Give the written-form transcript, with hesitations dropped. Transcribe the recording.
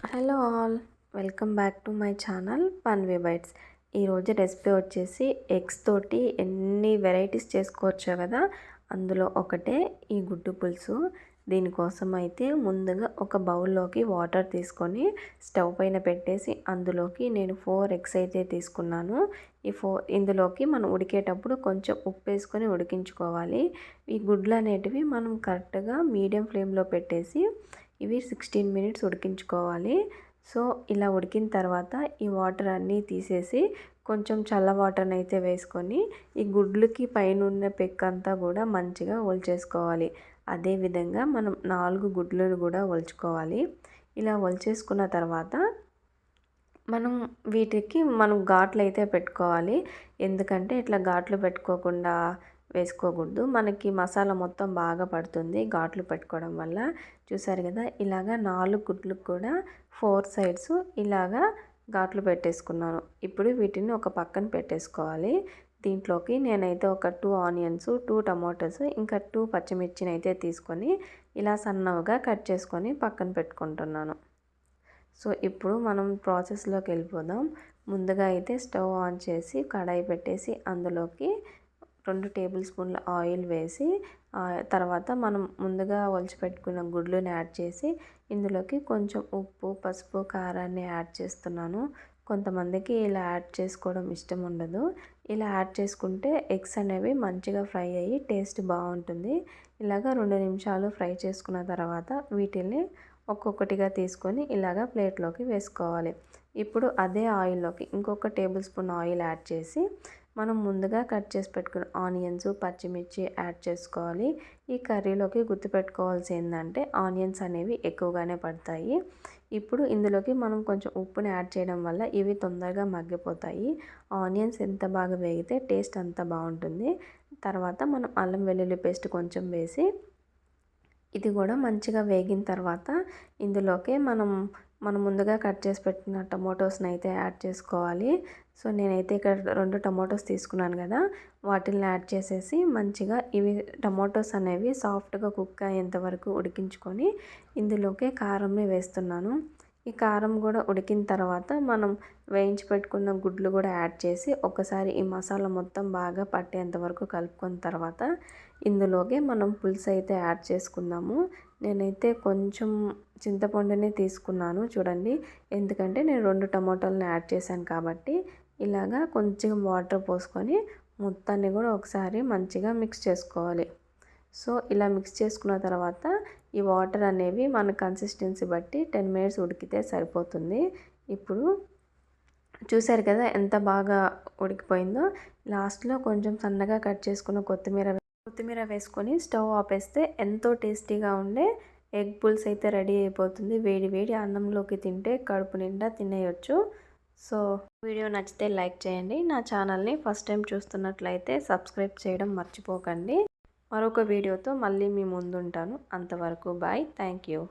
Hello all, welcome back to my channel Panvi bites. ఈరోజు recipe వచ్చేసి eggs తోటి ఎన్ని వెరైటీస్ చేసుకోవచ్చో కదా, అందులో ఒకటే ఈ గుడ్డు పులుసు. దీనికోసం అయితే ముందుగా ఒక బౌల్లోకి వాటర్ తీసుకొని స్టవ్ పైన పెట్టేసి అందులోకి నేను 4 ఎగ్స్ అయితే తీసుకున్నాను. ఇందులోకి మనం ఉడికేటప్పుడు కొంచెం ఉప్పు వేసుకొని ఉడికించుకోవాలి. ఈ గుడ్లు అనేటివి మనం కరెక్ట్గా మీడియం ఫ్లేమ్లో పెట్టేసి ఇవి 16 మినిట్స్ ఉడికించుకోవాలి. సో ఇలా ఉడికిన తర్వాత ఈ వాటర్ అన్నీ తీసేసి కొంచెం చల్ల వాటర్ని అయితే వేసుకొని ఈ గుడ్లకి పైన ఉన్న పెక్క అంతా కూడా మంచిగా ఒలిచేసుకోవాలి. అదేవిధంగా మనం 4 గుడ్లను కూడా ఒలుచుకోవాలి. ఇలా ఒలిచేసుకున్న తర్వాత వీటికి ఘాట్లు అయితే పెట్టుకోవాలి. ఎందుకంటే ఇట్లా ఘాట్లు పెట్టుకోకుండా వేసుకోకూడదు. మనకి మసాలా మొత్తం బాగా పడుతుంది ఘాట్లు పెట్టుకోవడం వల్ల. చూసారు కదా, ఇలాగా 4 గుడ్లకు కూడా 4 సైడ్స్ ఇలాగా ఘాట్లు పెట్టేసుకున్నాను. ఇప్పుడు వీటిని ఒక పక్కన పెట్టేసుకోవాలి. దీంట్లోకి నేనైతే ఒక 2 ఆనియన్స్, 2 టమాటోస్, ఇంకా 2 పచ్చిమిర్చిని అయితే తీసుకొని ఇలా సన్నగా కట్ చేసుకొని పక్కన పెట్టుకుంటున్నాను. సో ఇప్పుడు మనం ప్రాసెస్లోకి వెళ్ళిపోదాం. ముందుగా అయితే స్టవ్ ఆన్ చేసి కడాయి పెట్టేసి అందులోకి 2 టేబుల్ స్పూన్ల ఆయిల్ వేసి తర్వాత మనం ముందుగా ఒలిచిపెట్టుకున్న గుడ్లను యాడ్ చేసి ఇందులోకి కొంచెం ఉప్పు, పసుపు, కారాన్ని యాడ్ చేస్తున్నాను. కొంతమందికి ఇలా యాడ్ చేసుకోవడం ఇష్టం ఉండదు. ఇలా యాడ్ చేసుకుంటే ఎగ్స్ అనేవి మంచిగా ఫ్రై అయ్యి టేస్ట్ బాగుంటుంది. ఇలాగ 2 నిమిషాలు ఫ్రై చేసుకున్న తర్వాత వీటిని ఒక్కొక్కటిగా తీసుకొని ఇలాగ ప్లేట్లోకి వేసుకోవాలి. ఇప్పుడు అదే ఆయిల్లోకి ఇంకొక టేబుల్ స్పూన్ ఆయిల్ యాడ్ చేసి మనం ముందుగా కట్ చేసి పెట్టుకున్న ఆనియన్స్, పచ్చిమిర్చి యాడ్ చేసుకోవాలి. ఈ కర్రీలోకి గుర్తుపెట్టుకోవాల్సి ఏంటంటే ఆనియన్స్ అనేవి ఎక్కువగానే పడతాయి. ఇప్పుడు ఇందులోకి మనం కొంచెం ఉప్పుని యాడ్ చేయడం వల్ల ఇవి తొందరగా మగ్గిపోతాయి. ఆనియన్స్ ఎంత బాగా వేగితే టేస్ట్ అంత బాగుంటుంది. తర్వాత మనం అల్లం వెల్లుల్లి పేస్ట్ కొంచెం వేసి ఇది కూడా మంచిగా వేగిన తర్వాత ఇందులోకి మనం ముందుగా కట్ చేసి పెట్టిన టమాటోస్ని అయితే యాడ్ చేసుకోవాలి. సో నేనైతే ఇక్కడ 2 టమాటోస్ తీసుకున్నాను కదా, వాటిని యాడ్ చేసేసి మంచిగా ఇవి టమాటోస్ అనేవి సాఫ్ట్గా కుక్ అయ్యేంత వరకు ఉడికించుకొని ఇందులోకి కారంని వేస్తున్నాను. ఈ కారం కూడా ఉడికిన తర్వాత మనం వేయించి పెట్టుకున్న గుడ్లు కూడా యాడ్ చేసి ఒకసారి ఈ మసాలా మొత్తం బాగా పట్టేంత వరకు కలుపుకున్న తర్వాత ఇందులోకి మనం పులుసు అయితే యాడ్ చేసుకుందాము. నేనైతే కొంచెం చింతపండుని తీసుకున్నాను చూడండి. ఎందుకంటే నేను 2 టమాటాలను యాడ్ చేశాను కాబట్టి ఇలాగా కొంచెం వాటర్ పోసుకొని మొత్తాన్ని కూడా ఒకసారి మంచిగా మిక్స్ చేసుకోవాలి. సో ఇలా మిక్స్ చేసుకున్న తర్వాత ఈ వాటర్ అనేవి మన కన్సిస్టెన్సీ బట్టి 10 మినిట్స్ ఉడికితే సరిపోతుంది. ఇప్పుడు చూసారు కదా ఎంత బాగా ఉడికిపోయిందో. లాస్ట్లో కొంచెం సన్నగా కట్ చేసుకున్న కొత్తిమీర వేసుకొని స్టవ్ ఆపేస్తే ఎంతో టేస్టీగా ఉండే ఎగ్ పుల్స్ అయితే రెడీ అయిపోతుంది. వేడి వేడి అన్నంలోకి తింటే కడుపు నిండా తినేయొచ్చు. సో వీడియో నచ్చితే లైక్ చేయండి. నా ఛానల్ని ఫస్ట్ టైం చూస్తున్నట్లయితే సబ్స్క్రైబ్ చేయడం మర్చిపోకండి. మరొక వీడియోతో మళ్ళీ మీ ముందుంటాను. అంతవరకు బాయ్. Thank you.